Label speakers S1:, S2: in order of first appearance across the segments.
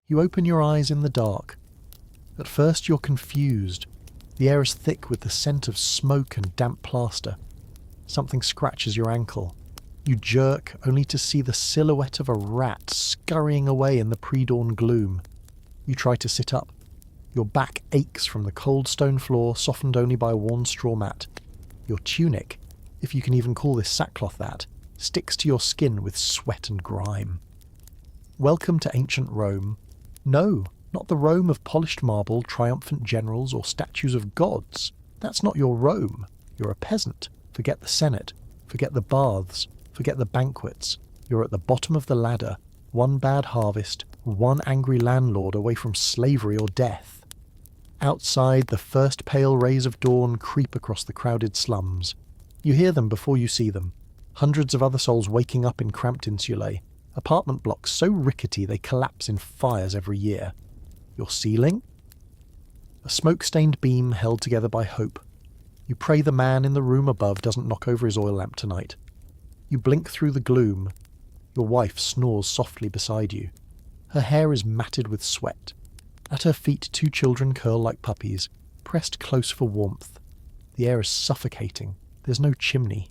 S1: You open your eyes in the dark. At first you're confused. The air is thick with the scent of smoke and damp plaster. Something scratches your ankle. You jerk only to see the silhouette of a rat scurrying away in the pre-dawn gloom. You try to sit up. Your back aches from the cold stone floor, softened only by a worn straw mat. Your tunic, if you can even call this sackcloth that, sticks to your skin with sweat and grime. Welcome to ancient Rome. No, not the Rome of polished marble, triumphant generals, or statues of gods. That's not your Rome. You're a peasant. Forget the Senate. Forget the baths. Forget the banquets. You're at the bottom of the ladder. One bad harvest, one angry landlord away from slavery or death. Outside, the first pale rays of dawn creep across the crowded slums. You hear them before you see them. Hundreds of other souls waking up in cramped insulae. Apartment blocks so rickety they collapse in fires every year. Your ceiling? A smoke-stained beam held together by hope. You pray the man in the room above doesn't knock over his oil lamp tonight. You blink through the gloom. Your wife snores softly beside you. Her hair is matted with sweat. At her feet 2 children curl like puppies, pressed close for warmth. The air is suffocating. There's no chimney.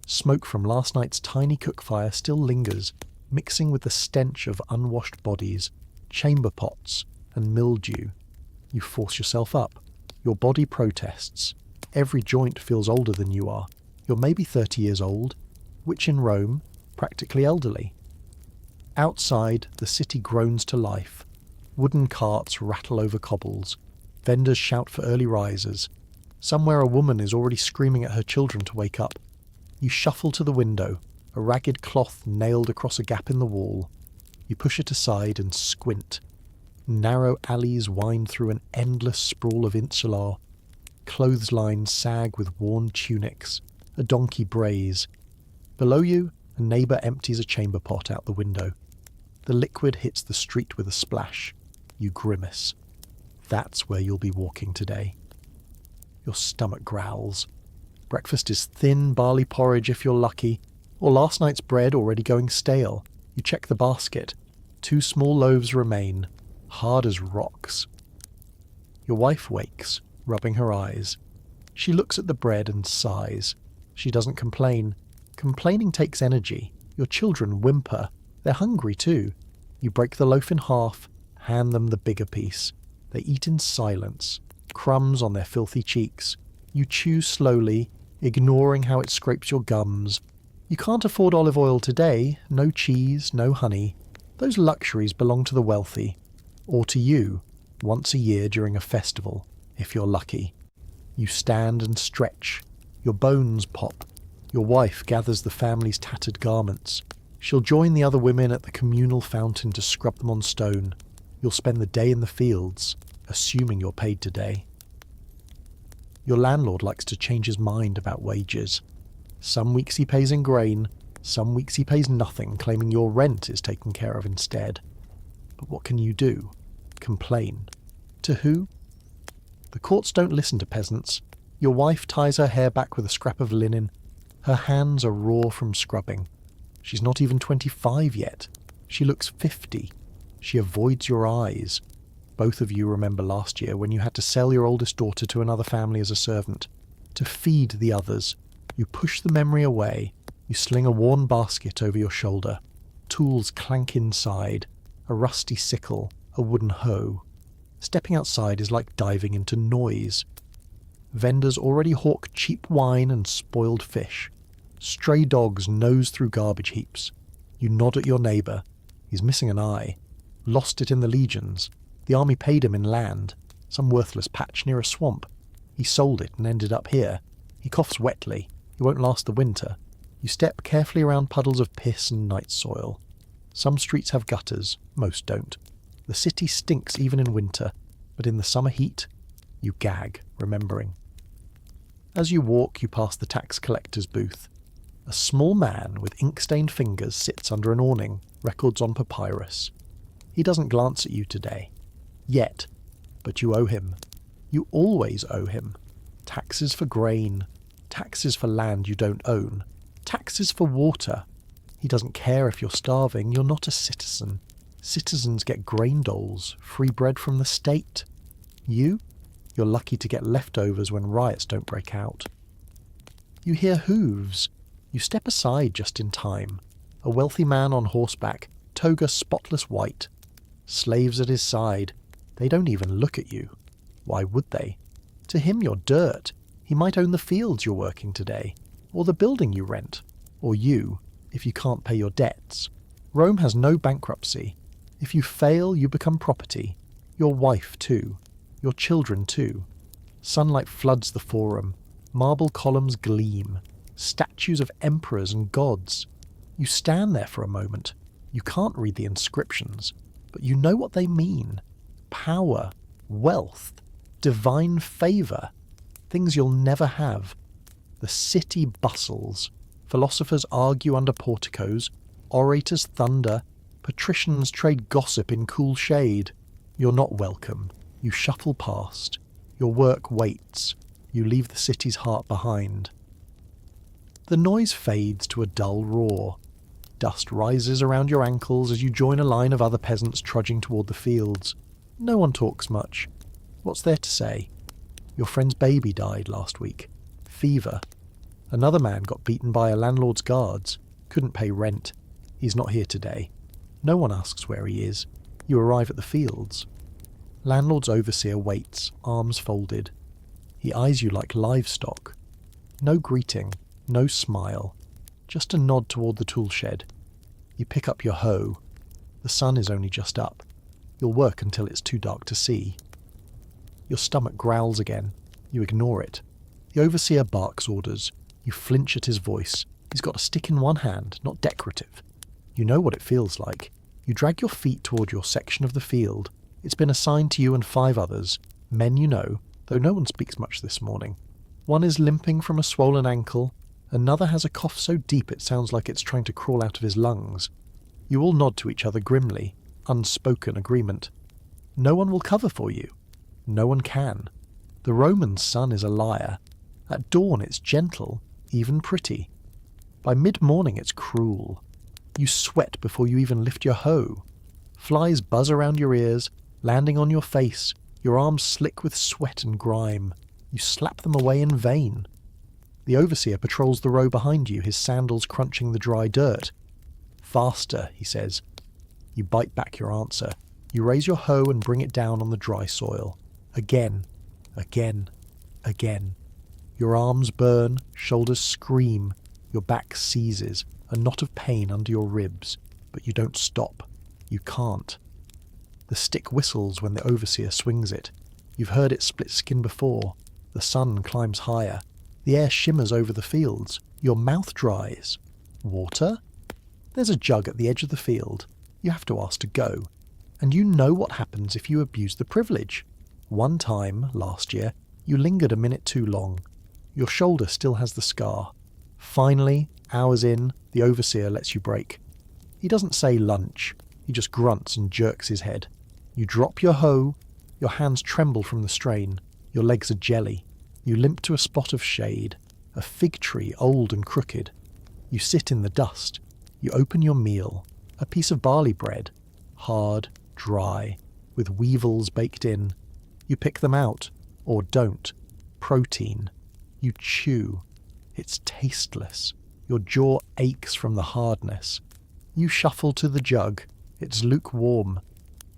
S1: Smoke from last night's tiny cook fire still lingers, mixing with the stench of unwashed bodies, chamber pots, and mildew. You force yourself up. Your body protests. Every joint feels older than you are. You're maybe 30 years old, which in Rome, practically elderly. Outside, the city groans to life. Wooden carts rattle over cobbles. Vendors shout for early risers. Somewhere a woman is already screaming at her children to wake up. You shuffle to the window, a ragged cloth nailed across a gap in the wall. You push it aside and squint. Narrow alleys wind through an endless sprawl of insular. Clotheslines sag with worn tunics. A donkey brays. Below you, a neighbour empties a chamber pot out the window. The liquid hits the street with a splash. You grimace. That's where you'll be walking today. Your stomach growls. Breakfast is thin barley porridge if you're lucky, or last night's bread already going stale. You check the basket. 2 small loaves remain, hard as rocks. Your wife wakes, rubbing her eyes. She looks at the bread and sighs. She doesn't complain. Complaining takes energy. Your children whimper. They're hungry too. You break the loaf in half, hand them the bigger piece. They eat in silence, crumbs on their filthy cheeks. You chew slowly, ignoring how it scrapes your gums. You can't afford olive oil today, no cheese, no honey. Those luxuries belong to the wealthy. Or to you, once a year during a festival, if you're lucky. You stand and stretch. Your bones pop. Your wife gathers the family's tattered garments. She'll join the other women at the communal fountain to scrub them on stone. You'll spend the day in the fields, assuming you're paid today. Your landlord likes to change his mind about wages. Some weeks he pays in grain, some weeks he pays nothing, claiming your rent is taken care of instead. But what can you do? Complain. To who? The courts don't listen to peasants. Your wife ties her hair back with a scrap of linen. Her hands are raw from scrubbing. She's not even 25 yet. She looks 50. She avoids your eyes. Both of you remember last year when you had to sell your oldest daughter to another family as a servant. To feed the others. You push the memory away. You sling a worn basket over your shoulder. Tools clank inside. A rusty sickle. A wooden hoe. Stepping outside is like diving into noise. Vendors already hawk cheap wine and spoiled fish. Stray dogs nose through garbage heaps. You nod at your neighbour. He's missing an eye. Lost it in the legions. The army paid him in land. Some worthless patch near a swamp. He sold it and ended up here. He coughs wetly. He won't last the winter. You step carefully around puddles of piss and night soil. Some streets have gutters. Most don't. The city stinks even in winter. But in the summer heat, you gag, remembering. As you walk, you pass the tax collector's booth. A small man with ink-stained fingers sits under an awning, records on papyrus. He doesn't glance at you today. Yet. But you owe him. You always owe him. Taxes for grain. Taxes for land you don't own. Taxes for water. He doesn't care if you're starving. You're not a citizen. Citizens get grain doles, free bread from the state. You're lucky to get leftovers when riots don't break out. You hear hooves. You step aside just in time. A wealthy man on horseback, toga spotless white. Slaves at his side. They don't even look at you. Why would they? To him you're dirt. He might own the fields you're working today, or the building you rent, or you, if you can't pay your debts. Rome has no bankruptcy. If you fail, you become property. Your wife too. Your children too. Sunlight floods the forum. Marble columns gleam. Statues of emperors and gods. You stand there for a moment. You can't read the inscriptions, but you know what they mean. Power, wealth, divine favour. Things you'll never have. The city bustles. Philosophers argue under porticos. Orators thunder. Patricians trade gossip in cool shade. You're not welcome. You shuffle past. Your work waits. You leave the city's heart behind. The noise fades to a dull roar. Dust rises around your ankles as you join a line of other peasants trudging toward the fields. No one talks much. What's there to say? Your friend's baby died last week. Fever. Another man got beaten by a landlord's guards. Couldn't pay rent. He's not here today. No one asks where he is. You arrive at the fields. Landlord's overseer waits, arms folded. He eyes you like livestock. No greeting, no smile, just a nod toward the tool shed. You pick up your hoe. The sun is only just up. You'll work until it's too dark to see. Your stomach growls again. You ignore it. The overseer barks orders. You flinch at his voice. He's got a stick in one hand, not decorative. You know what it feels like. You drag your feet toward your section of the field. It's been assigned to you and 5 others, men you know, though no one speaks much this morning. One is limping from a swollen ankle. Another has a cough so deep it sounds like it's trying to crawl out of his lungs. You all nod to each other grimly, unspoken agreement. No one will cover for you. No one can. The Roman sun is a liar. At dawn it's gentle, even pretty. By mid-morning it's cruel. You sweat before you even lift your hoe. Flies buzz around your ears, landing on your face, your arms slick with sweat and grime. You slap them away in vain. The overseer patrols the row behind you, his sandals crunching the dry dirt. Faster, he says. You bite back your answer. You raise your hoe and bring it down on the dry soil. Again, again, again. Your arms burn, shoulders scream, your back seizes, a knot of pain under your ribs, but you don't stop. You can't. The stick whistles when the overseer swings it. You've heard it split skin before. The sun climbs higher. The air shimmers over the fields. Your mouth dries. Water? There's a jug at the edge of the field. You have to ask to go. And you know what happens if you abuse the privilege. One time, last year, you lingered a minute too long. Your shoulder still has the scar. Finally, hours in, the overseer lets you break. He doesn't say lunch. He just grunts and jerks his head. You drop your hoe. Your hands tremble from the strain. Your legs are jelly. You limp to a spot of shade, a fig tree old and crooked. You sit in the dust. You open your meal, a piece of barley bread, hard, dry, with weevils baked in. You pick them out, or don't. Protein. You chew. It's tasteless. Your jaw aches from the hardness. You shuffle to the jug. It's lukewarm.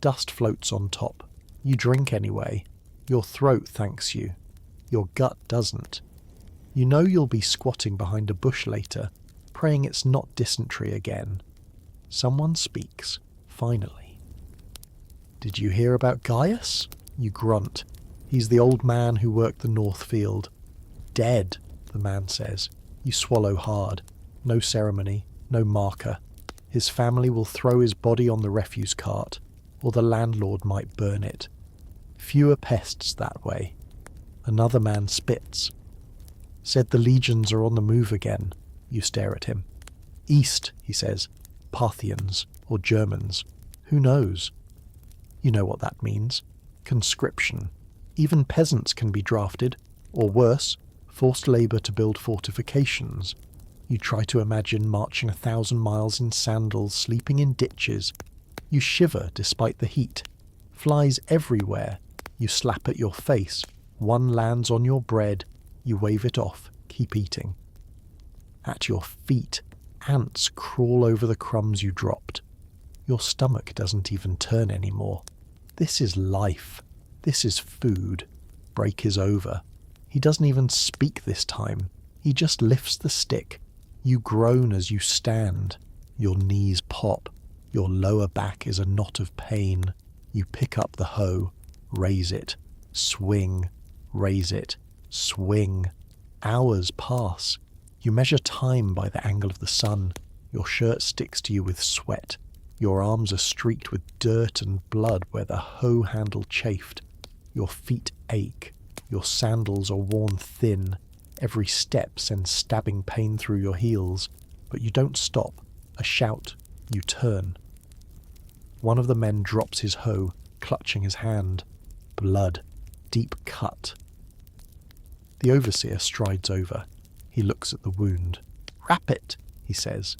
S1: Dust floats on top. You drink anyway. Your throat thanks you. Your gut doesn't. You know you'll be squatting behind a bush later, praying it's not dysentery again. Someone speaks, finally. Did you hear about Gaius? You grunt. He's the old man who worked the north field. Dead, the man says. You swallow hard. No ceremony, no marker. His family will throw his body on the refuse cart, or the landlord might burn it. Fewer pests that way. Another man spits. Said the legions are on the move again. You stare at him. East, he says. Parthians or Germans. Who knows? You know what that means. Conscription. Even peasants can be drafted, or worse, forced labour to build fortifications. You try to imagine marching 1,000 miles in sandals, sleeping in ditches. You shiver despite the heat. Flies everywhere. You slap at your face. One lands on your bread. You wave it off. Keep eating. At your feet, ants crawl over the crumbs you dropped. Your stomach doesn't even turn anymore. This is life. This is food. Break is over. He doesn't even speak this time. He just lifts the stick. You groan as you stand. Your knees pop. Your lower back is a knot of pain. You pick up the hoe, raise it, swing, raise it, swing. Hours pass. You measure time by the angle of the sun. Your shirt sticks to you with sweat. Your arms are streaked with dirt and blood where the hoe handle chafed. Your feet ache. Your sandals are worn thin. Every step sends stabbing pain through your heels. But you don't stop. A shout. You turn. One of the men drops his hoe, clutching his hand. Blood. Deep cut. The overseer strides over. He looks at the wound. "Wrap it," he says.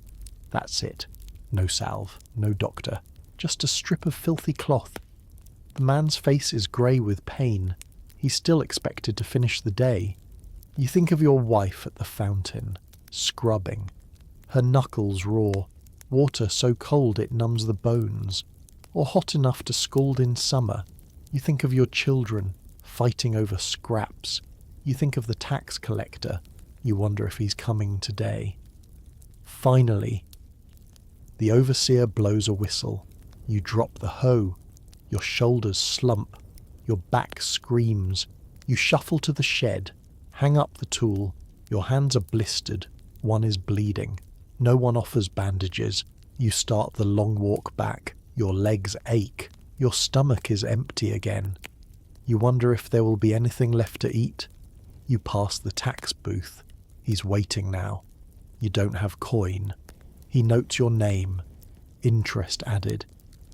S1: That's it. No salve, no doctor. Just a strip of filthy cloth. The man's face is grey with pain. He's still expected to finish the day. You think of your wife at the fountain, scrubbing. Her knuckles raw, water so cold it numbs the bones, or hot enough to scald in summer. You think of your children, fighting over scraps. You think of the tax collector. You wonder if he's coming today. Finally, the overseer blows a whistle. You drop the hoe. Your shoulders slump. Your back screams. You shuffle to the shed. Hang up the tool. Your hands are blistered. One is bleeding. No one offers bandages. You start the long walk back. Your legs ache. Your stomach is empty again. You wonder if there will be anything left to eat. You pass the tax booth. He's waiting now. You don't have coin. He notes your name. Interest added.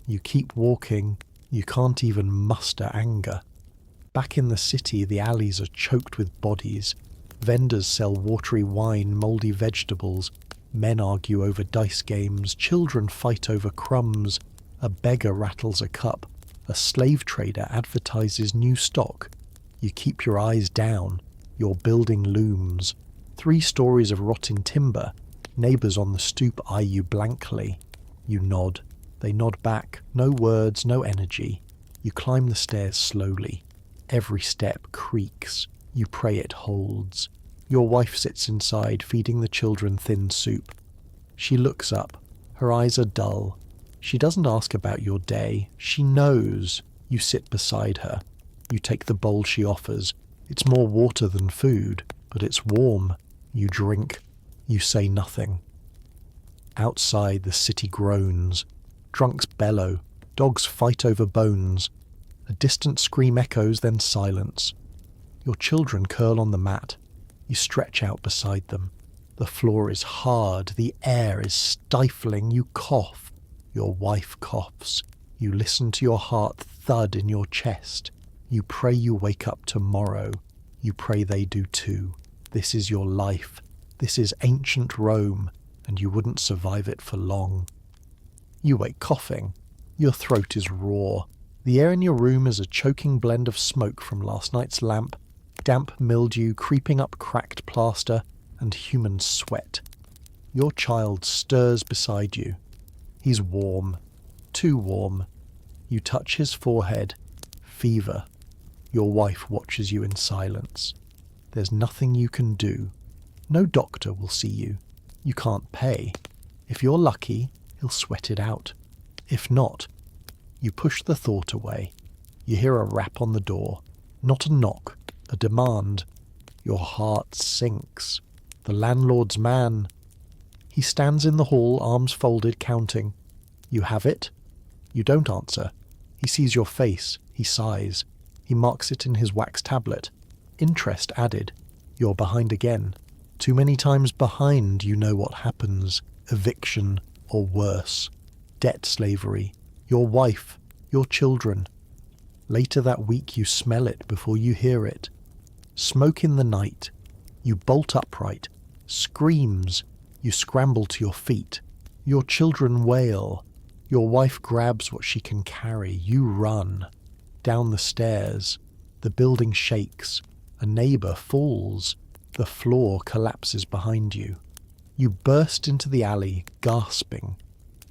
S1: You keep walking. You can't even muster anger. Back in the city, the alleys are choked with bodies. Vendors sell watery wine, mouldy vegetables. Men argue over dice games. Children fight over crumbs. A beggar rattles a cup. A slave trader advertises new stock. You keep your eyes down. Your building looms. 3 stories of rotting timber. Neighbours on the stoop eye you blankly. You nod. They nod back. No words, no energy. You climb the stairs slowly. Every step creaks. You pray it holds. Your wife sits inside, feeding the children thin soup. She looks up. Her eyes are dull. She doesn't ask about your day. She knows. You sit beside her. You take the bowl she offers. It's more water than food, but it's warm. You drink. You say nothing. Outside, the city groans. Drunks bellow. Dogs fight over bones. A distant scream echoes, then silence. Your children curl on the mat. You stretch out beside them. The floor is hard. The air is stifling. You cough. Your wife coughs. You listen to your heart thud in your chest. You pray you wake up tomorrow. You pray they do too. This is your life. This is ancient Rome, and you wouldn't survive it for long. You wake coughing. Your throat is raw. The air in your room is a choking blend of smoke from last night's lamp, damp mildew creeping up cracked plaster, and human sweat. Your child stirs beside you. He's warm. Too warm. You touch his forehead. Fever. Your wife watches you in silence. There's nothing you can do. No doctor will see you. You can't pay. If you're lucky, he'll sweat it out. If not, you push the thought away. You hear a rap on the door. Not a knock, a demand. Your heart sinks. The landlord's man. He stands in the hall, arms folded, counting. You have it? You don't answer. He sees your face. He sighs. He marks it in his wax tablet. Interest added. You're behind again. Too many times behind, you know what happens. Eviction, or worse. Debt slavery. Your wife. Your children. Later that week you smell it before you hear it. Smoke in the night. You bolt upright. Screams. You scramble to your feet. Your children wail. Your wife grabs what she can carry. You run. Down the stairs. The building shakes. A neighbour falls. The floor collapses behind you. You burst into the alley, gasping.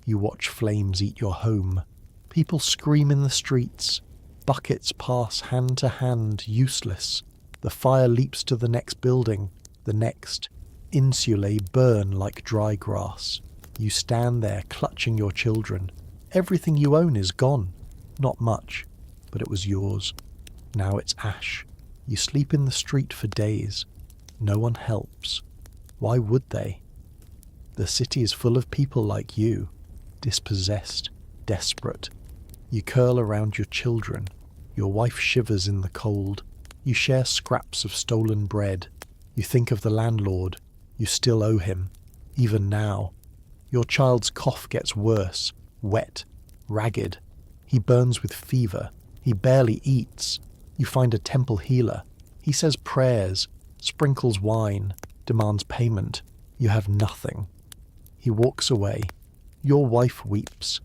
S1: You watch flames eat your home. People scream in the streets. Buckets pass hand to hand, useless. The fire leaps to the next building. The next. Insulae burn like dry grass. You stand there clutching your children. Everything you own is gone. Not much, but it was yours. Now it's ash. You sleep in the street for days. No one helps. Why would they? The city is full of people like you, dispossessed, desperate. You curl around your children. Your wife shivers in the cold. You share scraps of stolen bread. You think of the landlord. You still owe him, even now. Your child's cough gets worse, wet, ragged. He burns with fever. He barely eats. You find a temple healer. He says prayers, sprinkles wine, demands payment. You have nothing. He walks away. Your wife weeps.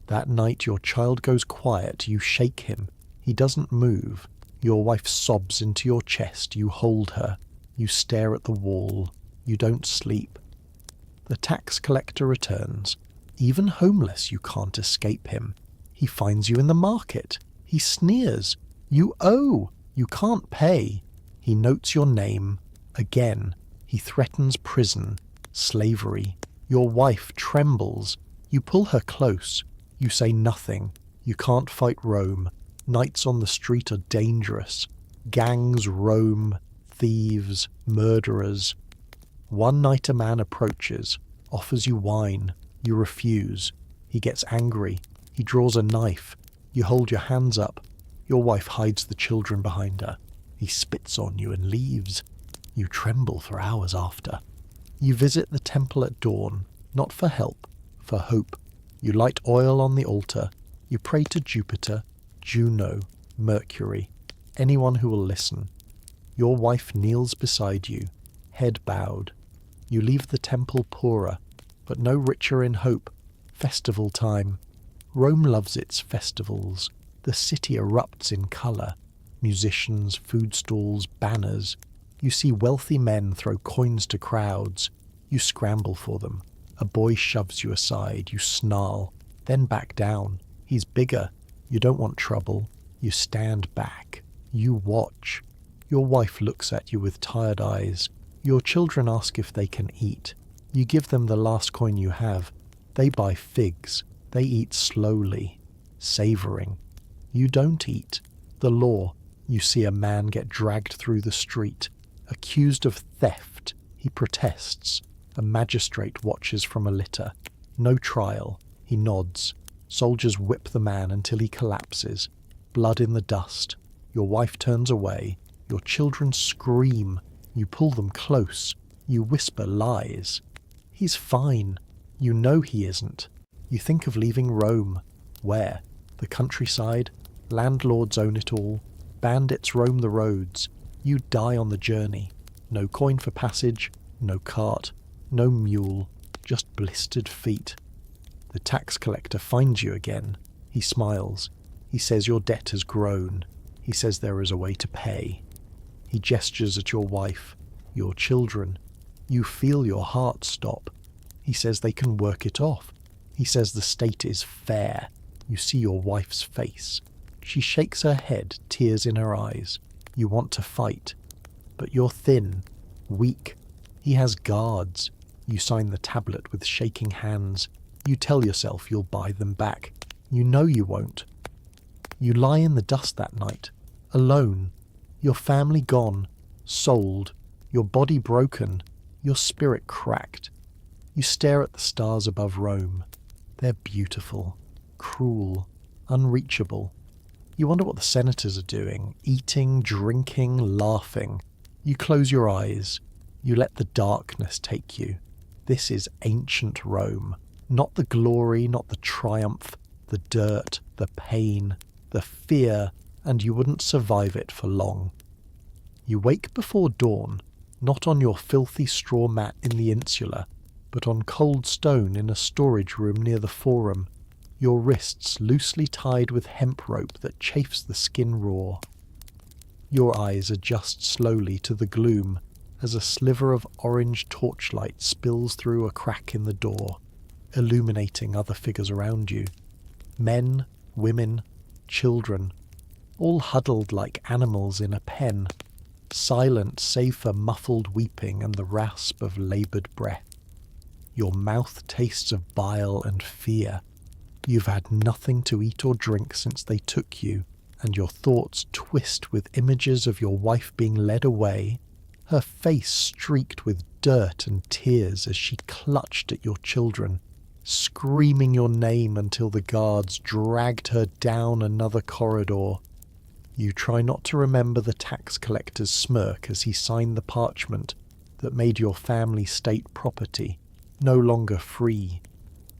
S1: That night your child goes quiet. You shake him. He doesn't move. Your wife sobs into your chest. You hold her. You stare at the wall. You don't sleep. The tax collector returns. Even homeless, you can't escape him. He finds you in the market. He sneers. You owe. You can't pay. He notes your name. Again, he threatens prison, slavery. Your wife trembles. You pull her close. You say nothing. You can't fight Rome. Nights on the street are dangerous. Gangs roam, thieves, murderers. One night a man approaches, offers you wine. You refuse. He gets angry. He draws a knife. You hold your hands up. Your wife hides the children behind her. He spits on you and leaves. You tremble for hours after. You visit the temple at dawn, not for help, for hope. You light oil on the altar. You pray to Jupiter, Juno, Mercury, anyone who will listen. Your wife kneels beside you, head bowed. You leave the temple poorer, but no richer in hope. Festival time. Rome loves its festivals. The city erupts in colour. Musicians, food stalls, banners. You see wealthy men throw coins to crowds. You scramble for them. A boy shoves you aside. You snarl, then back down. He's bigger. You don't want trouble. You stand back. You watch. Your wife looks at you with tired eyes. Your children ask if they can eat. You give them the last coin you have. They buy figs. They eat slowly, savouring. You don't eat. The law. You see a man get dragged through the street, accused of theft. He protests. A magistrate watches from a litter. No trial. He nods. Soldiers whip the man until he collapses. Blood in the dust. Your wife turns away. Your children scream. You pull them close. You whisper lies. He's fine. You know he isn't. You think of leaving Rome. Where? The countryside? Landlords own it all. Bandits roam the roads. You die on the journey. No coin for passage. No cart. No mule. Just blistered feet. The tax collector finds you again. He smiles. He says your debt has grown. He says there is a way to pay. He gestures at your wife, your children. You feel your heart stop. He says they can work it off. He says the state is fair. You see your wife's face. She shakes her head, tears in her eyes. You want to fight. But you're thin, weak. He has guards. You sign the tablet with shaking hands. You tell yourself you'll buy them back. You know you won't. You lie in the dust that night, alone. Your family gone, sold, your body broken, your spirit cracked. You stare at the stars above Rome. They're beautiful, cruel, unreachable. You wonder what the senators are doing, eating, drinking, laughing. You close your eyes. You let the darkness take you. This is ancient Rome. Not the glory, not the triumph, the dirt, the pain, the fear, and you wouldn't survive it for long. You wake before dawn, not on your filthy straw mat in the insula, but on cold stone in a storage room near the Forum. your wrists loosely tied with hemp rope that chafes the skin raw. Your eyes adjust slowly to the gloom as a sliver of orange torchlight spills through a crack in the door, illuminating other figures around you. Men, women, children, all huddled like animals in a pen, silent save for muffled weeping and the rasp of laboured breath. Your mouth tastes of bile and fear. You've had nothing to eat or drink since they took you, and your thoughts twist with images of your wife being led away, her face streaked with dirt and tears as she clutched at your children, screaming your name until the guards dragged her down another corridor. You try not to remember the tax collector's smirk as he signed the parchment that made your family state property, no longer free,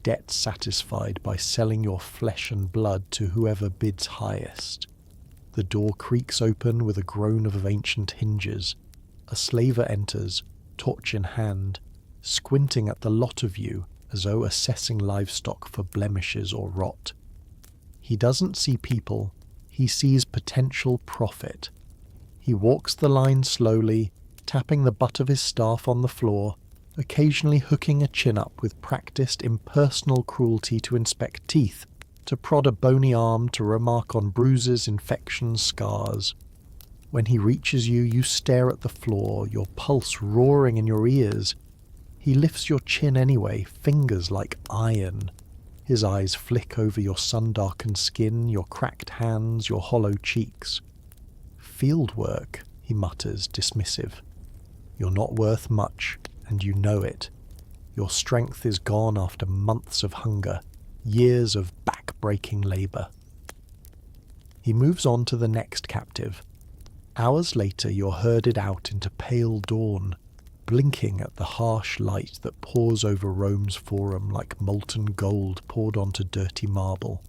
S1: debt satisfied by selling your flesh and blood to whoever bids highest. The door creaks open with a groan of ancient hinges. A slaver enters, torch in hand, squinting at the lot of you as though assessing livestock for blemishes or rot. He doesn't see people, he sees potential profit. He walks the line slowly, tapping the butt of his staff on the floor, occasionally hooking a chin up with practiced impersonal cruelty to inspect teeth, to prod a bony arm to remark on bruises, infections, scars. When he reaches you, you stare at the floor, your pulse roaring in your ears. He lifts your chin anyway, fingers like iron. His eyes flick over your sun-darkened skin, your cracked hands, your hollow cheeks. "Field work," he mutters, dismissive. "You're not worth much, and you know it. Your strength is gone after months of hunger, years of back-breaking labour." He moves on to the next captive. Hours later you're herded out into pale dawn, blinking at the harsh light that pours over Rome's forum like molten gold poured onto dirty marble.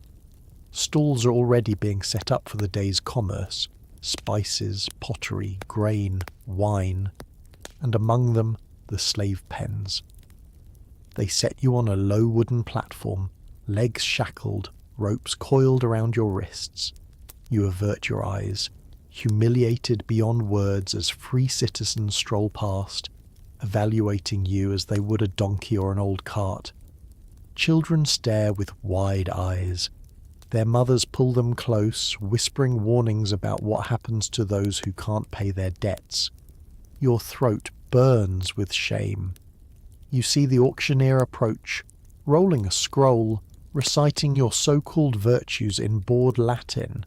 S1: Stalls are already being set up for the day's commerce: spices, pottery, grain, wine, and among them the slave pens. They set you on a low wooden platform, legs shackled, ropes coiled around your wrists. You avert your eyes, humiliated beyond words as free citizens stroll past, evaluating you as they would a donkey or an old cart. Children stare with wide eyes. Their mothers pull them close, whispering warnings about what happens to those who can't pay their debts. Your throat burns with shame. You see the auctioneer approach, rolling a scroll, reciting your so-called virtues in bored Latin.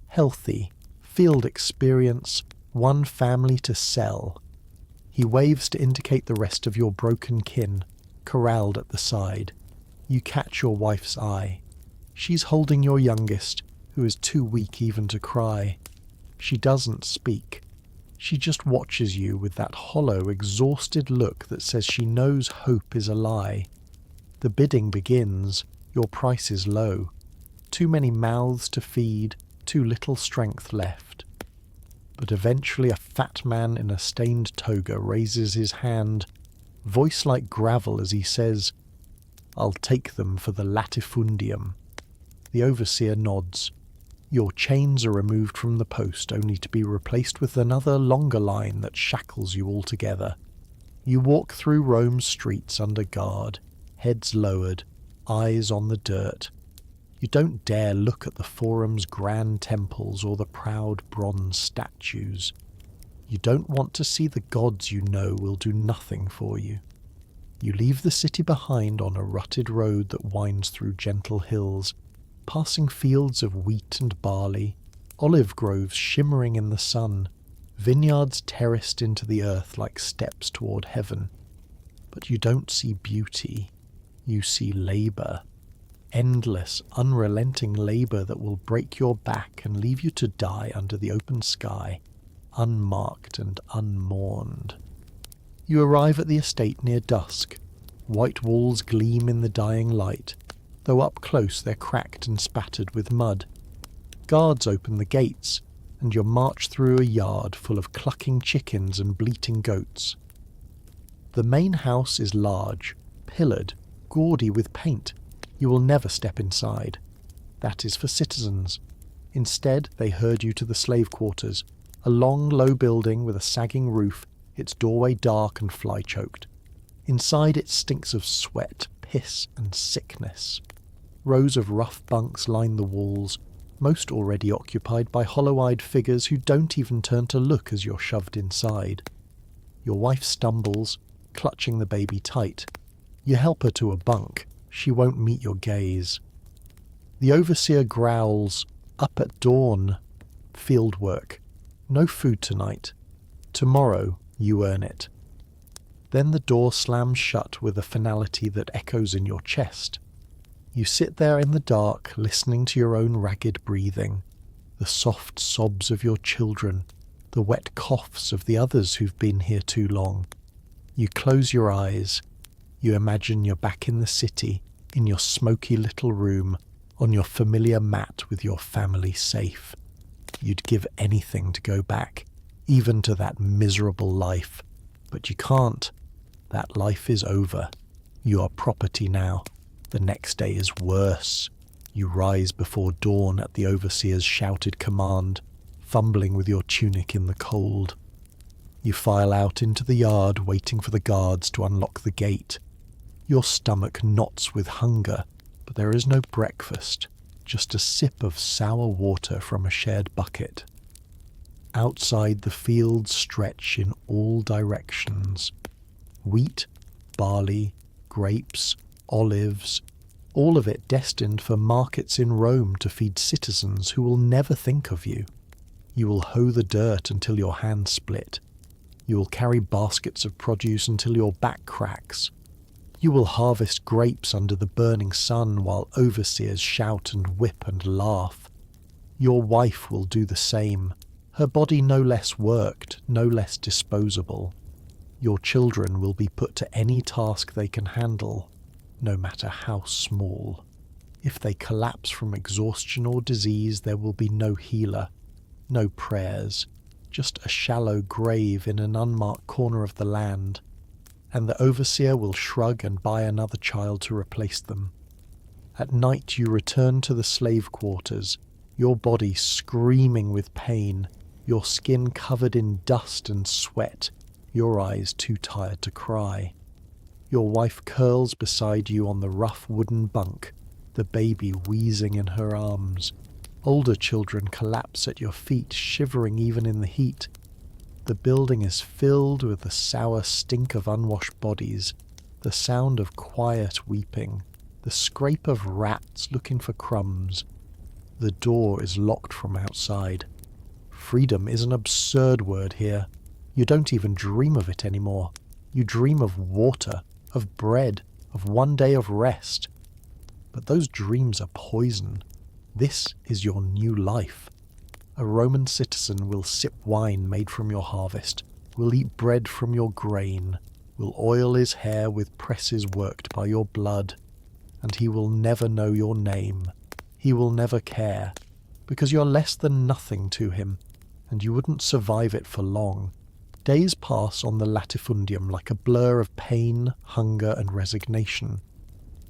S1: Healthy, field experience, one family to sell. He waves to indicate the rest of your broken kin, corralled at the side. You catch your wife's eye. She's holding your youngest, who is too weak even to cry. She doesn't speak. She just watches you with that hollow, exhausted look that says she knows hope is a lie. The bidding begins. Your price is low. Too many mouths to feed, too little strength left. But eventually a fat man in a stained toga raises his hand, voice like gravel as he says, "I'll take them for the latifundium." The overseer nods. Your chains are removed from the post, only to be replaced with another longer line that shackles you all together. You walk through Rome's streets under guard, heads lowered, eyes on the dirt. You don't dare look at the forum's grand temples or the proud bronze statues. You don't want to see the gods you know will do nothing for you. You leave the city behind on a rutted road that winds through gentle hills, passing fields of wheat and barley, olive groves shimmering in the sun, vineyards terraced into the earth like steps toward heaven. But you don't see beauty. You see labour. Endless, unrelenting labour that will break your back and leave you to die under the open sky, unmarked and unmourned. You arrive at the estate near dusk. White walls gleam in the dying light, though up close they're cracked and spattered with mud. Guards open the gates, and you're marched through a yard full of clucking chickens and bleating goats. The main house is large, pillared, gaudy with paint, You will never step inside. That is for citizens. Instead, they herd you to the slave quarters, a long, low building with a sagging roof, its doorway dark and fly-choked. Inside it stinks of sweat, piss, and sickness. Rows of rough bunks line the walls, most already occupied by hollow-eyed figures who don't even turn to look as you're shoved inside. Your wife stumbles, clutching the baby tight. You help her to a bunk. She won't meet your gaze. The overseer growls, "Up at dawn. Field work. No food tonight. Tomorrow you earn it." Then the door slams shut with a finality that echoes in your chest. You sit there in the dark, listening to your own ragged breathing, the soft sobs of your children, the wet coughs of the others who've been here too long. You close your eyes. You imagine you're back in the city, in your smoky little room, on your familiar mat with your family safe. You'd give anything to go back, even to that miserable life. But you can't. That life is over. You are property now. The next day is worse. You rise before dawn at the overseer's shouted command, fumbling with your tunic in the cold. You file out into the yard, waiting for the guards to unlock the gate. Your stomach knots with hunger, but there is no breakfast, just a sip of sour water from a shared bucket. Outside, the fields stretch in all directions. Wheat, barley, grapes, olives, all of it destined for markets in Rome to feed citizens who will never think of you. You will hoe the dirt until your hands split. You will carry baskets of produce until your back cracks. You will harvest grapes under the burning sun while overseers shout and whip and laugh. Your wife will do the same, her body no less worked, no less disposable. Your children will be put to any task they can handle, no matter how small. If they collapse from exhaustion or disease, there will be no healer, no prayers, just a shallow grave in an unmarked corner of the land, and the overseer will shrug and buy another child to replace them. At night you return to the slave quarters, your body screaming with pain, your skin covered in dust and sweat, your eyes too tired to cry. Your wife curls beside you on the rough wooden bunk, the baby wheezing in her arms. Older children collapse at your feet, shivering even in the heat. The building is filled with the sour stink of unwashed bodies, the sound of quiet weeping, the scrape of rats looking for crumbs. The door is locked from outside. Freedom is an absurd word here. You don't even dream of it anymore. You dream of water, of bread, of one day of rest. But those dreams are poison. This is your new life. A Roman citizen will sip wine made from your harvest, will eat bread from your grain, will oil his hair with presses worked by your blood, and he will never know your name. He will never care, because you're less than nothing to him, and you wouldn't survive it for long. Days pass on the latifundium like a blur of pain, hunger, and resignation.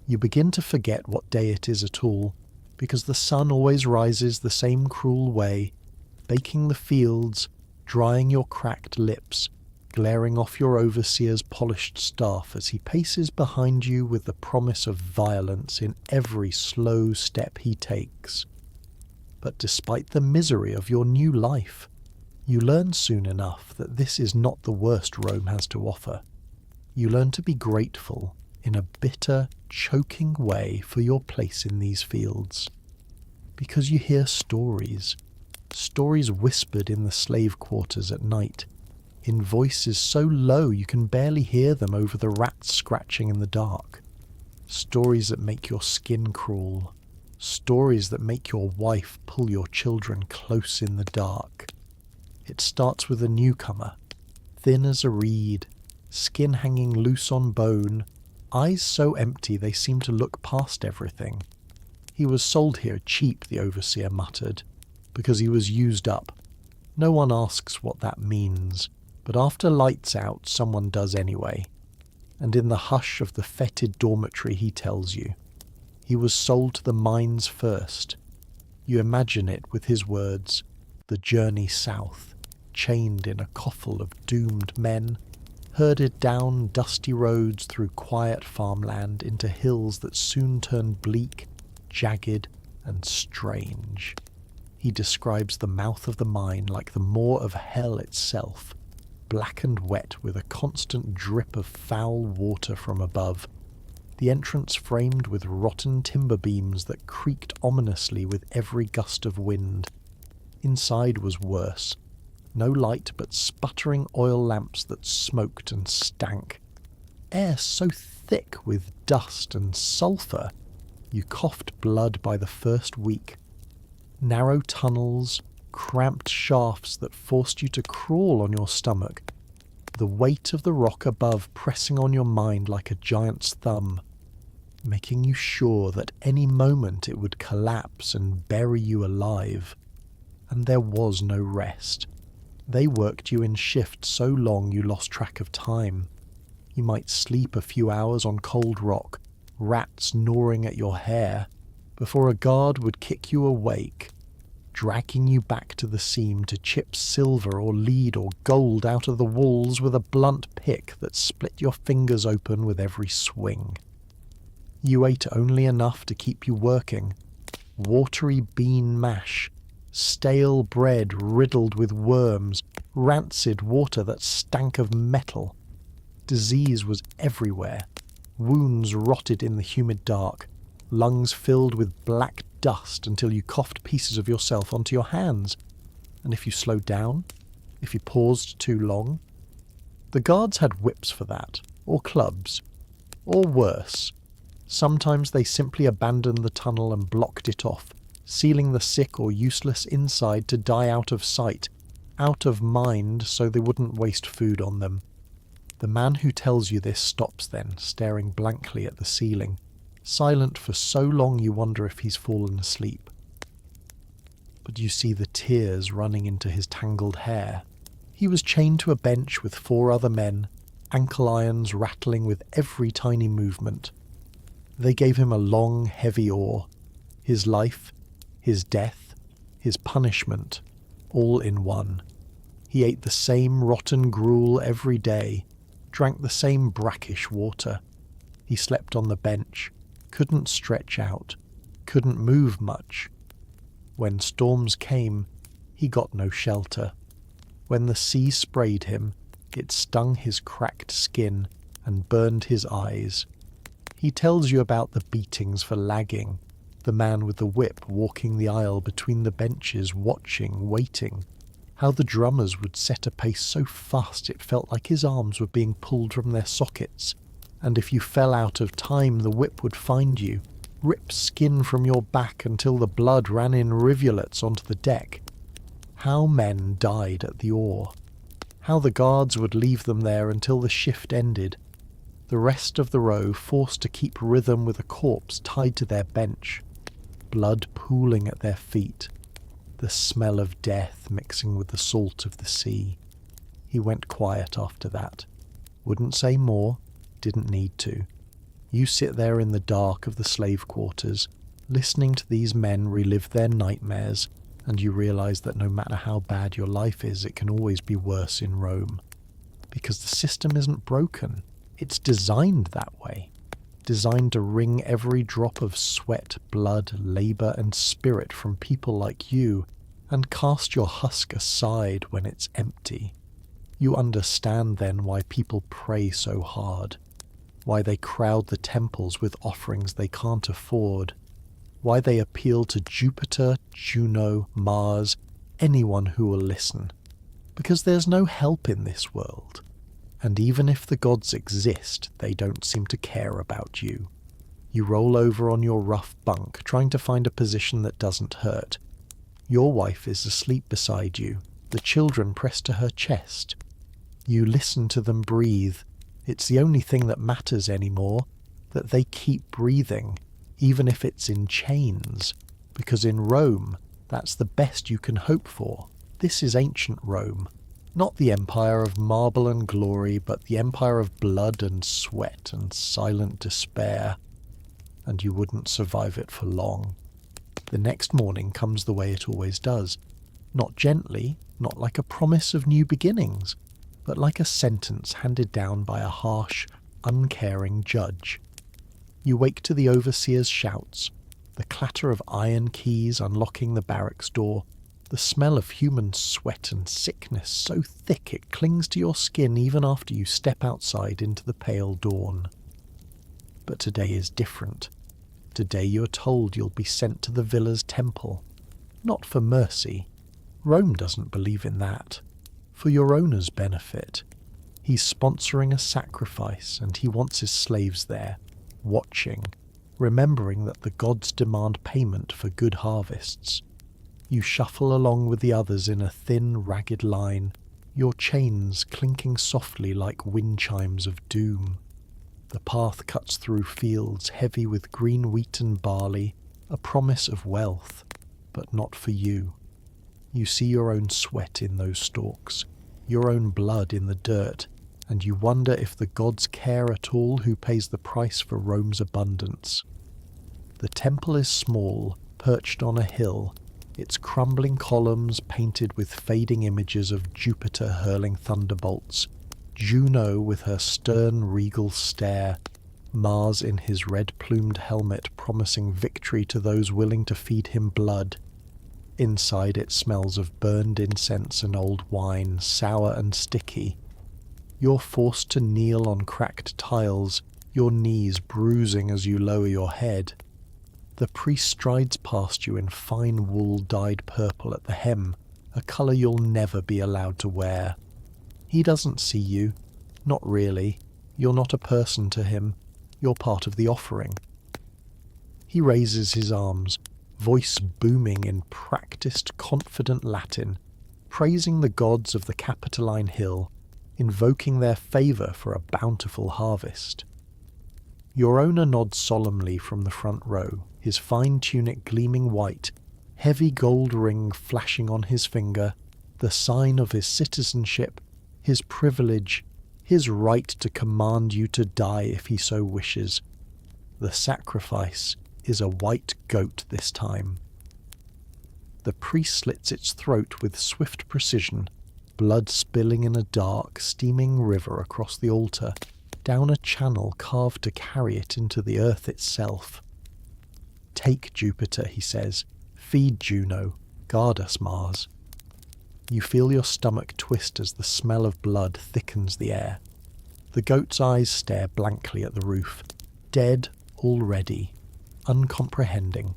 S1: You begin to forget what day it is at all, because the sun always rises the same cruel way, baking the fields, drying your cracked lips, glaring off your overseer's polished staff as he paces behind you with the promise of violence in every slow step he takes. But despite the misery of your new life, you learn soon enough that this is not the worst Rome has to offer. You learn to be grateful in a bitter, choking way for your place in these fields. Because you hear stories whispered in the slave quarters at night, in voices so low you can barely hear them over the rats scratching in the dark. Stories that make your skin crawl. Stories that make your wife pull your children close in the dark. It starts with a newcomer, thin as a reed, skin hanging loose on bone, eyes so empty they seem to look past everything. He was sold here cheap, the overseer muttered, because he was used up. No one asks what that means, but after lights out, someone does anyway. And in the hush of the fetid dormitory he tells you. He was sold to the mines first. You imagine it with his words, the journey south, chained in a coffle of doomed men, herded down dusty roads through quiet farmland into hills that soon turned bleak, jagged, and strange. He describes the mouth of the mine like the maw of hell itself, black and wet with a constant drip of foul water from above, the entrance framed with rotten timber beams that creaked ominously with every gust of wind. Inside was worse. No light but sputtering oil lamps that smoked and stank. Air so thick with dust and sulphur, you coughed blood by the first week. Narrow tunnels, cramped shafts that forced you to crawl on your stomach, the weight of the rock above pressing on your mind like a giant's thumb, making you sure that any moment it would collapse and bury you alive. And there was no rest. They worked you in shifts so long you lost track of time. You might sleep a few hours on cold rock, rats gnawing at your hair, before a guard would kick you awake, dragging you back to the seam to chip silver or lead or gold out of the walls with a blunt pick that split your fingers open with every swing. You ate only enough to keep you working. Watery bean mash, stale bread riddled with worms, rancid water that stank of metal. Disease was everywhere. Wounds rotted in the humid dark, lungs filled with black dust until you coughed pieces of yourself onto your hands. And if you slowed down, if you paused too long, the guards had whips for that, or clubs, or worse. Sometimes they simply abandoned the tunnel and blocked it off, sealing the sick or useless inside to die out of sight, out of mind, so they wouldn't waste food on them. The man who tells you this stops then, staring blankly at the ceiling, silent for so long you wonder if he's fallen asleep. But you see the tears running into his tangled hair. He was chained to a bench with 4 other men, ankle irons rattling with every tiny movement. They gave him a long, heavy oar. His life, his death, his punishment, all in one. He ate the same rotten gruel every day, drank the same brackish water. He slept on the bench, couldn't stretch out, couldn't move much. When storms came, he got no shelter. When the sea sprayed him, it stung his cracked skin and burned his eyes. He tells you about the beatings for lagging, the man with the whip walking the aisle between the benches, watching, waiting, how the drummers would set a pace so fast it felt like his arms were being pulled from their sockets, and if you fell out of time the whip would find you, rip skin from your back until the blood ran in rivulets onto the deck. How men died at the oar. How the guards would leave them there until the shift ended. The rest of the row forced to keep rhythm with a corpse tied to their bench, blood pooling at their feet, the smell of death mixing with the salt of the sea. He went quiet after that. Wouldn't say more, didn't need to. You sit there in the dark of the slave quarters, listening to these men relive their nightmares, and you realize that no matter how bad your life is, it can always be worse in Rome. Because the system isn't broken. It's designed that way. Designed to wring every drop of sweat, blood, labour and spirit from people like you, and cast your husk aside when it's empty. You understand then why people pray so hard, why they crowd the temples with offerings they can't afford, why they appeal to Jupiter, Juno, Mars, anyone who will listen. Because there's no help in this world. And even if the gods exist, they don't seem to care about you. You roll over on your rough bunk, trying to find a position that doesn't hurt. Your wife is asleep beside you, the children pressed to her chest. You listen to them breathe. It's the only thing that matters anymore, that they keep breathing, even if it's in chains. Because in Rome, that's the best you can hope for. This is ancient Rome. Not the empire of marble and glory, but the empire of blood and sweat and silent despair. and you wouldn't survive it for long. The next morning comes the way it always does. Not gently, not like a promise of new beginnings, but like a sentence handed down by a harsh, uncaring judge. You wake to the overseer's shouts, the clatter of iron keys unlocking the barracks door, the smell of human sweat and sickness so thick it clings to your skin even after you step outside into the pale dawn. But today is different. Today you are told you'll be sent to the villa's temple. Not for mercy. Rome doesn't believe in that. For your owner's benefit. He's sponsoring a sacrifice and he wants his slaves there, watching, remembering that the gods demand payment for good harvests. You shuffle along with the others in a thin, ragged line, your chains clinking softly like wind chimes of doom. The path cuts through fields heavy with green wheat and barley, a promise of wealth, but not for you. You see your own sweat in those stalks, your own blood in the dirt, and you wonder if the gods care at all who pays the price for Rome's abundance. The temple is small, perched on a hill, its crumbling columns painted with fading images of Jupiter hurling thunderbolts, Juno with her stern regal stare, Mars in his red-plumed helmet promising victory to those willing to feed him blood. Inside it smells of burned incense and old wine, sour and sticky. You're forced to kneel on cracked tiles, your knees bruising as you lower your head. The priest strides past you in fine wool dyed purple at the hem, a colour you'll never be allowed to wear. He doesn't see you. Not really. You're not a person to him. You're part of the offering. He raises his arms, voice booming in practiced, confident Latin, praising the gods of the Capitoline Hill, invoking their favour for a bountiful harvest. Your owner nods solemnly from the front row, his fine tunic gleaming white, heavy gold ring flashing on his finger, the sign of his citizenship, his privilege, his right to command you to die if he so wishes. The sacrifice is a white goat this time. The priest slits its throat with swift precision, blood spilling in a dark, steaming river across the altar, down a channel carved to carry it into the earth itself. Take Jupiter, he says. Feed Juno. Guard us, Mars. You feel your stomach twist as the smell of blood thickens the air. The goat's eyes stare blankly at the roof, dead already, uncomprehending,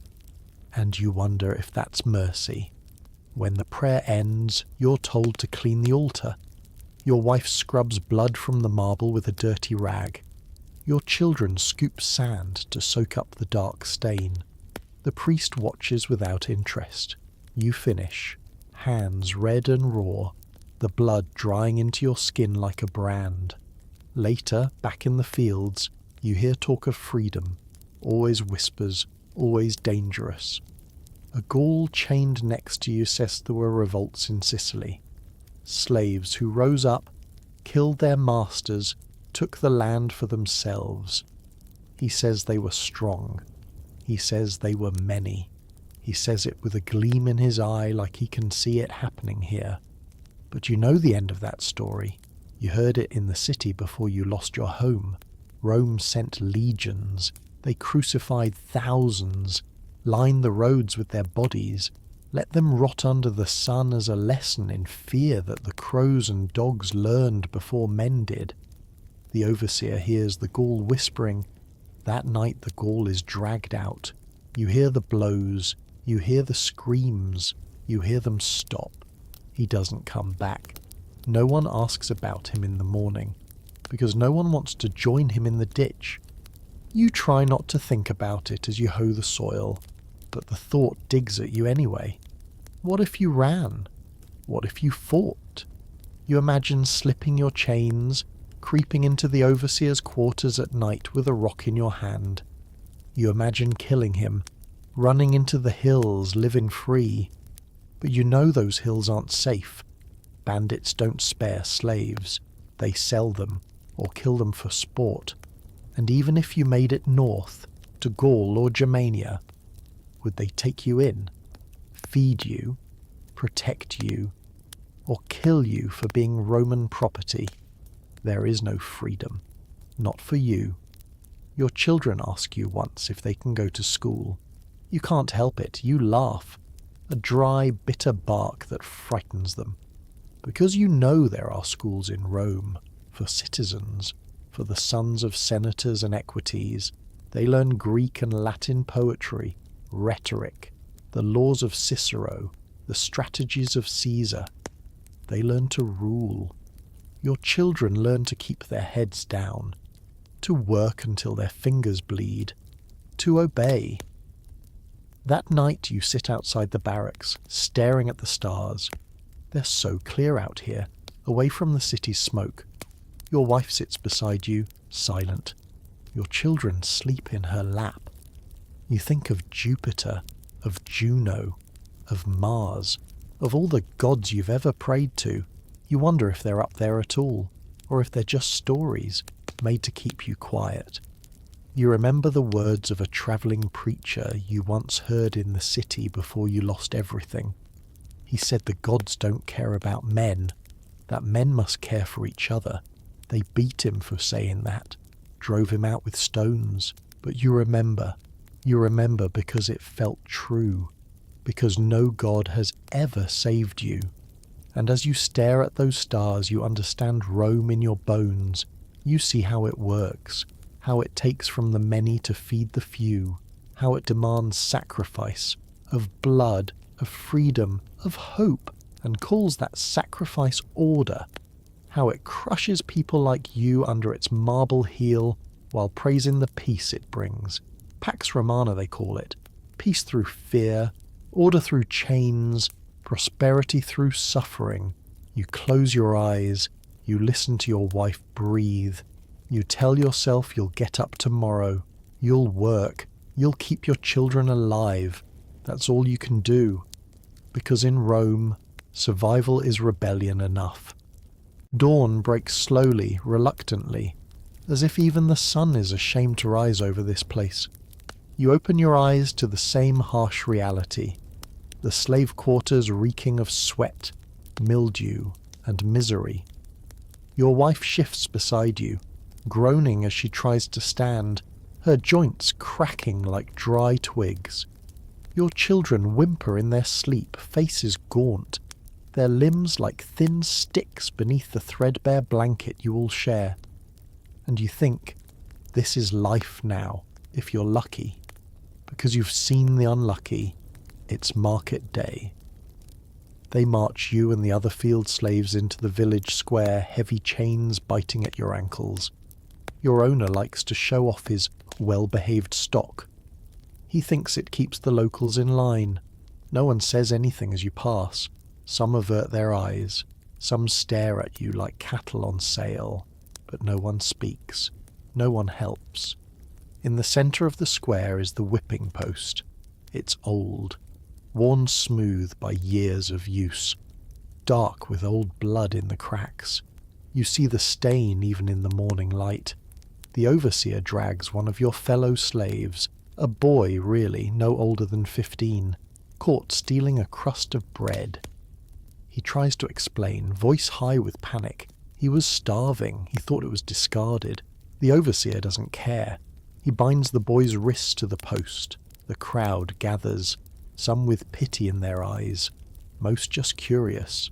S1: and you wonder if that's mercy. When the prayer ends, you're told to clean the altar. Your wife scrubs blood from the marble with a dirty rag. Your children scoop sand to soak up the dark stain. The priest watches without interest. You finish, hands red and raw, the blood drying into your skin like a brand. Later, back in the fields, you hear talk of freedom, always whispers, always dangerous. A Gaul chained next to you says there were revolts in Sicily. Slaves who rose up, killed their masters, took the land for themselves. He says they were strong. He says they were many. He says it with a gleam in his eye like he can see it happening here. But you know the end of that story. You heard it in the city before you lost your home. Rome sent legions. They crucified thousands, lined the roads with their bodies, let them rot under the sun as a lesson in fear that the crows and dogs learned before men did. The overseer hears the Gaul whispering. That night the Gaul is dragged out. You hear the blows, you hear the screams, you hear them stop. He doesn't come back. No one asks about him in the morning, because no one wants to join him in the ditch. You try not to think about it as you hoe the soil, but the thought digs at you anyway. What if you ran? What if you fought? You imagine slipping your chains, creeping into the overseer's quarters at night with a rock in your hand. You imagine killing him, running into the hills, living free. But you know those hills aren't safe. Bandits don't spare slaves. They sell them, or kill them for sport. And even if you made it north, to Gaul or Germania, would they take you in, feed you, protect you, or kill you for being Roman property? There is no freedom. Not for you. Your children ask you once if they can go to school. You can't help it. You laugh. A dry, bitter bark that frightens them. Because you know there are schools in Rome for citizens, for the sons of senators and equites. They learn Greek and Latin poetry, rhetoric, the laws of Cicero, the strategies of Caesar. They learn to rule. Your children learn to keep their heads down, to work until their fingers bleed, to obey. That night you sit outside the barracks, staring at the stars. They're so clear out here, away from the city's smoke. Your wife sits beside you, silent. Your children sleep in her lap. You think of Jupiter, of Juno, of Mars, of all the gods you've ever prayed to. You wonder if they're up there at all, or if they're just stories made to keep you quiet. You remember the words of a travelling preacher you once heard in the city before you lost everything. He said the gods don't care about men, that men must care for each other. They beat him for saying that, drove him out with stones. But you remember because it felt true, because no God has ever saved you. And as you stare at those stars, you understand Rome in your bones. You see how it works, how it takes from the many to feed the few, how it demands sacrifice, of blood, of freedom, of hope, and calls that sacrifice order, how it crushes people like you under its marble heel while praising the peace it brings. Pax Romana they call it. Peace through fear, order through chains, prosperity through suffering. You close your eyes, you listen to your wife breathe, you tell yourself you'll get up tomorrow, you'll work, you'll keep your children alive. That's all you can do. Because in Rome, survival is rebellion enough. Dawn breaks slowly, reluctantly, as if even the sun is ashamed to rise over this place. You open your eyes to the same harsh reality, the slave quarters reeking of sweat, mildew, and misery. Your wife shifts beside you, groaning as she tries to stand, her joints cracking like dry twigs. Your children whimper in their sleep, faces gaunt, their limbs like thin sticks beneath the threadbare blanket you all share. And you think, this is life now, if you're lucky. Because you've seen the unlucky, it's market day. They march you and the other field slaves into the village square, heavy chains biting at your ankles. Your owner likes to show off his well-behaved stock. He thinks it keeps the locals in line. No one says anything as you pass. Some avert their eyes. Some stare at you like cattle on sale. But no one speaks. No one helps. In the centre of the square is the whipping post. It's old, worn smooth by years of use, dark with old blood in the cracks. You see the stain even in the morning light. The overseer drags one of your fellow slaves, a boy really, no older than 15, caught stealing a crust of bread. He tries to explain, voice high with panic. He was starving, he thought it was discarded. The overseer doesn't care. He binds the boy's wrists to the post. The crowd gathers, some with pity in their eyes, most just curious.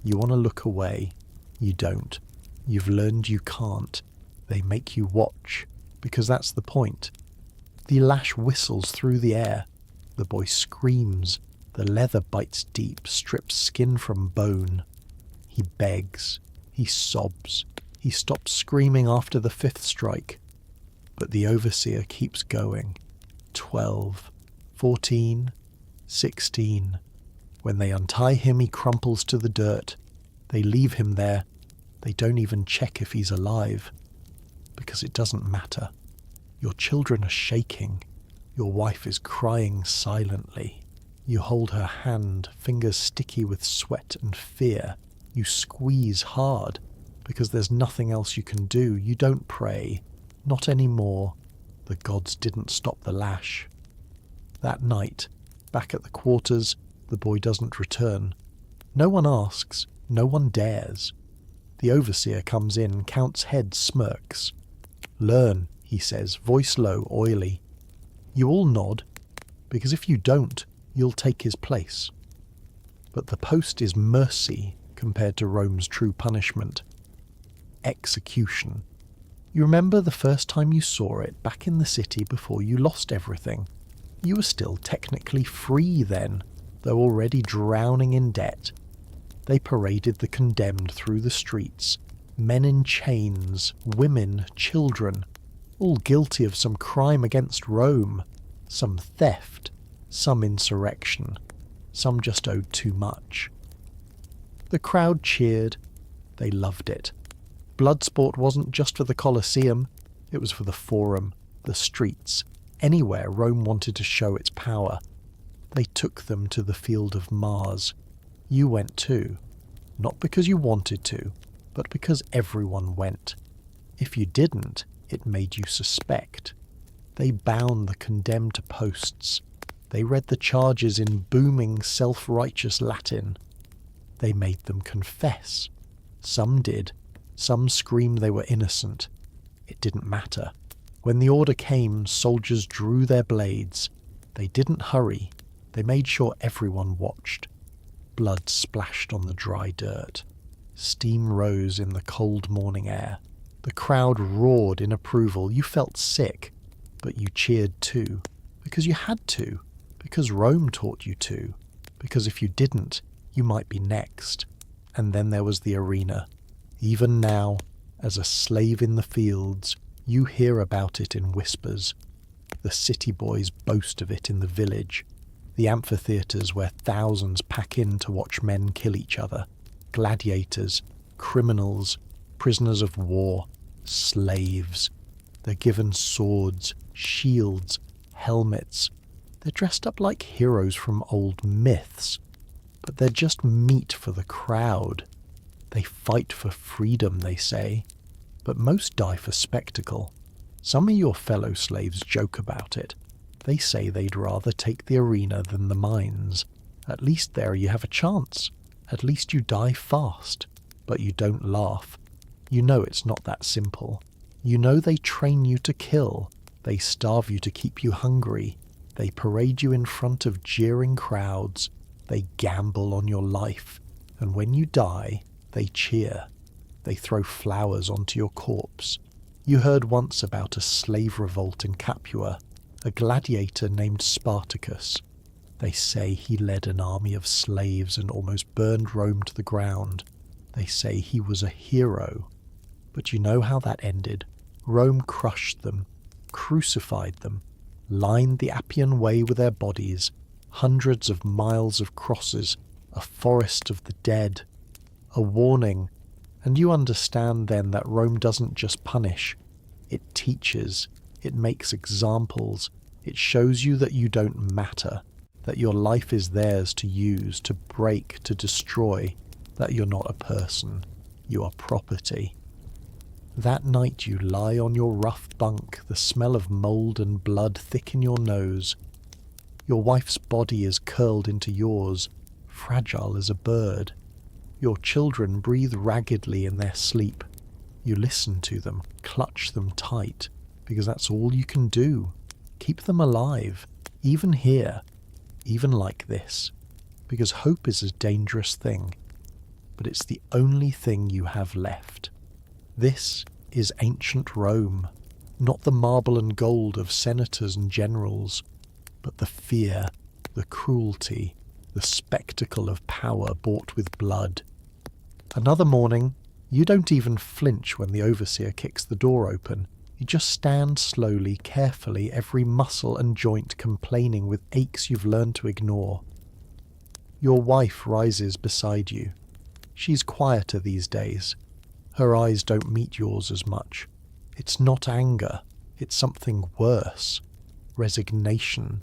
S1: You want to look away. You don't. You've learned you can't. They make you watch, because that's the point. The lash whistles through the air. The boy screams. The leather bites deep, strips skin from bone. He begs. He sobs. He stops screaming after the 5th strike. But the overseer keeps going. 12, 14, 16. When they untie him, he crumples to the dirt. They leave him there. They don't even check if he's alive. Because it doesn't matter. Your children are shaking. Your wife is crying silently. You hold her hand, fingers sticky with sweat and fear. You squeeze hard, because there's nothing else you can do. You don't pray. Not anymore. The gods didn't stop the lash. That night, back at the quarters, the boy doesn't return. No one asks, no one dares. The overseer comes in, counts heads, smirks. "Learn," he says, voice low, oily. You all nod, because if you don't, you'll take his place. But the post is mercy compared to Rome's true punishment. Execution. You remember the first time you saw it back in the city before you lost everything. You were still technically free then, though already drowning in debt. They paraded the condemned through the streets, men in chains, women, children, all guilty of some crime against Rome, some theft, some insurrection, some just owed too much. The crowd cheered. They loved it. Bloodsport wasn't just for the Colosseum, it was for the Forum, the streets, anywhere Rome wanted to show its power. They took them to the field of Mars. You went too. Not because you wanted to, but because everyone went. If you didn't, it made you suspect. They bound the condemned to posts. They read the charges in booming, self-righteous Latin. They made them confess. Some did. Some screamed they were innocent. It didn't matter. When the order came, soldiers drew their blades. They didn't hurry. They made sure everyone watched. Blood splashed on the dry dirt. Steam rose in the cold morning air. The crowd roared in approval. You felt sick, but you cheered too. Because you had to. Because Rome taught you to. Because if you didn't, you might be next. And then there was the arena. Even now, as a slave in the fields, you hear about it in whispers. The city boys boast of it in the village. The amphitheatres where thousands pack in to watch men kill each other. Gladiators, criminals, prisoners of war, slaves. They're given swords, shields, helmets. They're dressed up like heroes from old myths. But they're just meat for the crowd. They fight for freedom, they say, but most die for spectacle. Some of your fellow slaves joke about it. They say they'd rather take the arena than the mines. At least there you have a chance. At least you die fast. But you don't laugh. You know it's not that simple. You know they train you to kill. They starve you to keep you hungry. They parade you in front of jeering crowds. They gamble on your life. And when you die, they cheer. They throw flowers onto your corpse. You heard once about a slave revolt in Capua, a gladiator named Spartacus. They say he led an army of slaves and almost burned Rome to the ground. They say he was a hero. But you know how that ended. Rome crushed them, crucified them, lined the Appian Way with their bodies, hundreds of miles of crosses, a forest of the dead. A warning, and you understand then that Rome doesn't just punish. It teaches, it makes examples, it shows you that you don't matter, that your life is theirs to use, to break, to destroy, that you're not a person, you are property. That night you lie on your rough bunk, the smell of mould and blood thick in your nose. Your wife's body is curled into yours, fragile as a bird. Your children breathe raggedly in their sleep. You listen to them, clutch them tight, because that's all you can do. Keep them alive, even here, even like this, because hope is a dangerous thing, but it's the only thing you have left. This is ancient Rome, not the marble and gold of senators and generals, but the fear, the cruelty, the spectacle of power bought with blood. Another morning, you don't even flinch when the overseer kicks the door open. You just stand slowly, carefully, every muscle and joint complaining with aches you've learned to ignore. Your wife rises beside you. She's quieter these days. Her eyes don't meet yours as much. It's not anger, it's something worse. Resignation.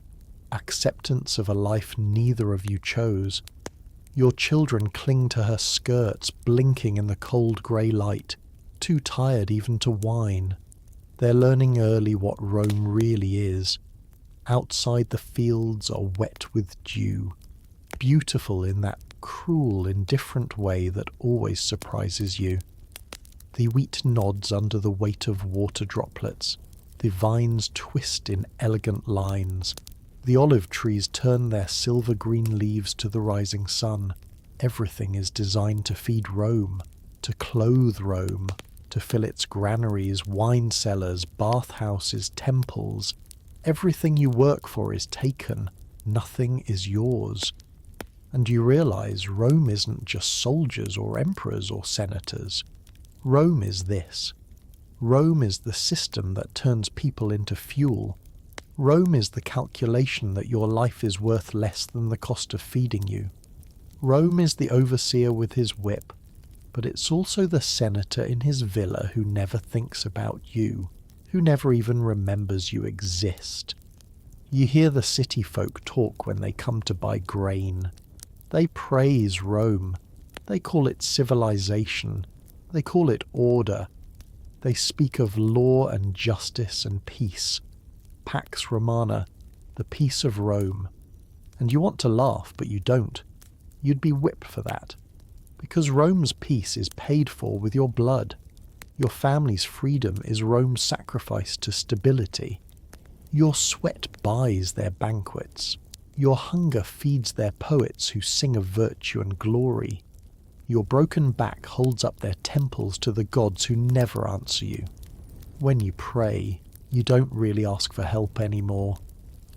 S1: Acceptance of a life neither of you chose. Your children cling to her skirts, blinking in the cold grey light, too tired even to whine. They're learning early what Rome really is. Outside the fields are wet with dew, beautiful in that cruel, indifferent way that always surprises you. The wheat nods under the weight of water droplets. The vines twist in elegant lines. The olive trees turn their silver-green leaves to the rising sun. Everything is designed to feed Rome, to clothe Rome, to fill its granaries, wine cellars, bathhouses, temples. Everything you work for is taken. Nothing is yours. And you realize Rome isn't just soldiers or emperors or senators. Rome is this. Rome is the system that turns people into fuel. Rome is the calculation that your life is worth less than the cost of feeding you. Rome is the overseer with his whip, but it's also the senator in his villa who never thinks about you, who never even remembers you exist. You hear the city folk talk when they come to buy grain. They praise Rome. They call it civilization. They call it order. They speak of law and justice and peace. Pax Romana, the peace of Rome. And you want to laugh, but you don't. You'd be whipped for that. Because Rome's peace is paid for with your blood. Your family's freedom is Rome's sacrifice to stability. Your sweat buys their banquets. Your hunger feeds their poets who sing of virtue and glory. Your broken back holds up their temples to the gods who never answer you. When you pray, you don't really ask for help anymore.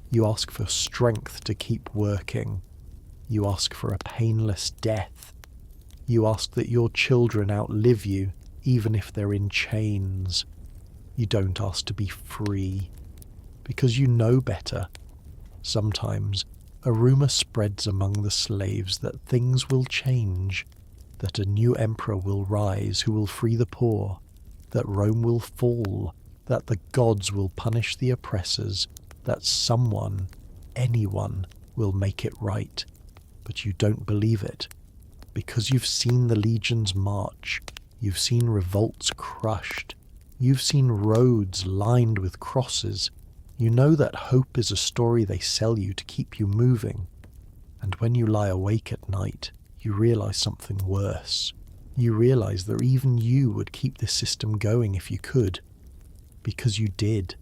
S1: You ask for strength to keep working. You ask for a painless death. You ask that your children outlive you, even if they're in chains. You don't ask to be free, because you know better. Sometimes a rumour spreads among the slaves that things will change, that a new emperor will rise who will free the poor, that Rome will fall, that the gods will punish the oppressors, that someone, anyone, will make it right. But you don't believe it, because you've seen the legions march, you've seen revolts crushed, you've seen roads lined with crosses. You know that hope is a story they sell you to keep you moving. And when you lie awake at night, you realize something worse. You realize that even you would keep this system going if you could. Because you did.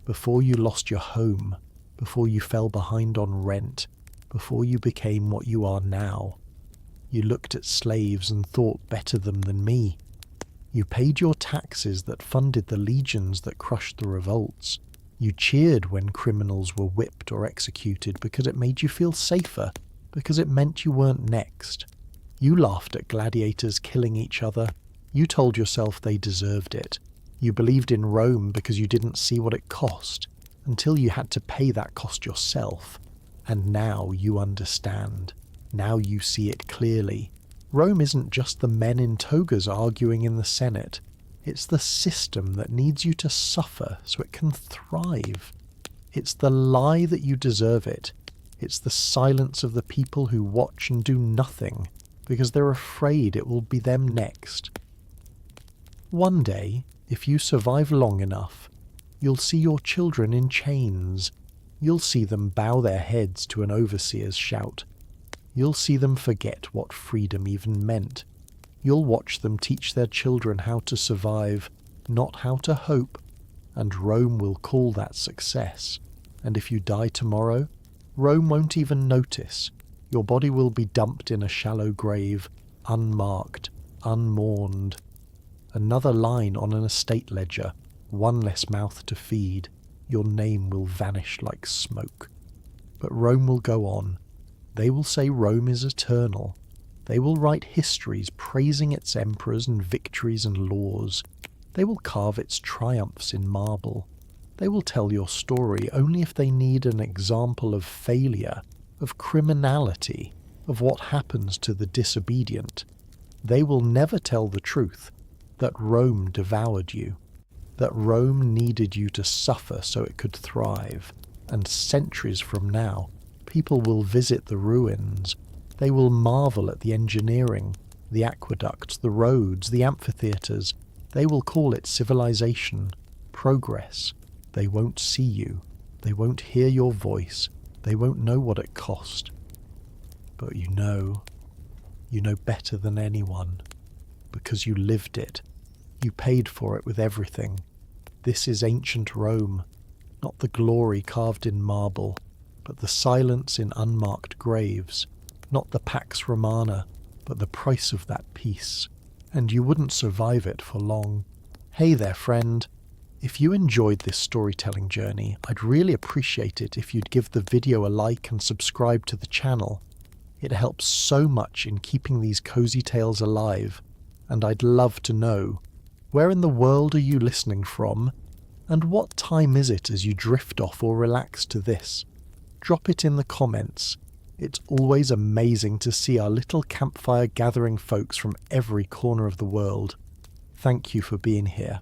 S1: Before you lost your home, before you fell behind on rent, before you became what you are now. You looked at slaves and thought better them than me. You paid your taxes that funded the legions that crushed the revolts. You cheered when criminals were whipped or executed because it made you feel safer, because it meant you weren't next. You laughed at gladiators killing each other. You told yourself they deserved it. You believed in Rome because you didn't see what it cost, until you had to pay that cost yourself. And now you understand. Now you see it clearly. Rome isn't just the men in togas arguing in the Senate. It's the system that needs you to suffer so it can thrive. It's the lie that you deserve it. It's the silence of the people who watch and do nothing because they're afraid it will be them next. One day, if you survive long enough, you'll see your children in chains. You'll see them bow their heads to an overseer's shout. You'll see them forget what freedom even meant. You'll watch them teach their children how to survive, not how to hope, and Rome will call that success. And if you die tomorrow, Rome won't even notice. Your body will be dumped in a shallow grave, unmarked, unmourned. Another line on an estate ledger, one less mouth to feed. Your name will vanish like smoke. But Rome will go on. They will say Rome is eternal. They will write histories praising its emperors and victories and laws. They will carve its triumphs in marble. They will tell your story only if they need an example of failure, of criminality, of what happens to the disobedient. They will never tell the truth, that Rome devoured you, that Rome needed you to suffer so it could thrive, and centuries from now, people will visit the ruins. They will marvel at the engineering, the aqueducts, the roads, the amphitheatres. They will call it civilization, progress. They won't see you. They won't hear your voice. They won't know what it cost. But you know better than anyone, because you lived it. You paid for it with everything. This is ancient Rome, not the glory carved in marble, but the silence in unmarked graves, not the Pax Romana, but the price of that peace. And you wouldn't survive it for long. Hey there, friend. If you enjoyed this storytelling journey, I'd really appreciate it if you'd give the video a like and subscribe to the channel. It helps so much in keeping these cozy tales alive, and I'd love to know, where in the world are you listening from, and what time is it as you drift off or relax to this? Drop it in the comments. It's always amazing to see our little campfire gathering folks from every corner of the world. Thank you for being here.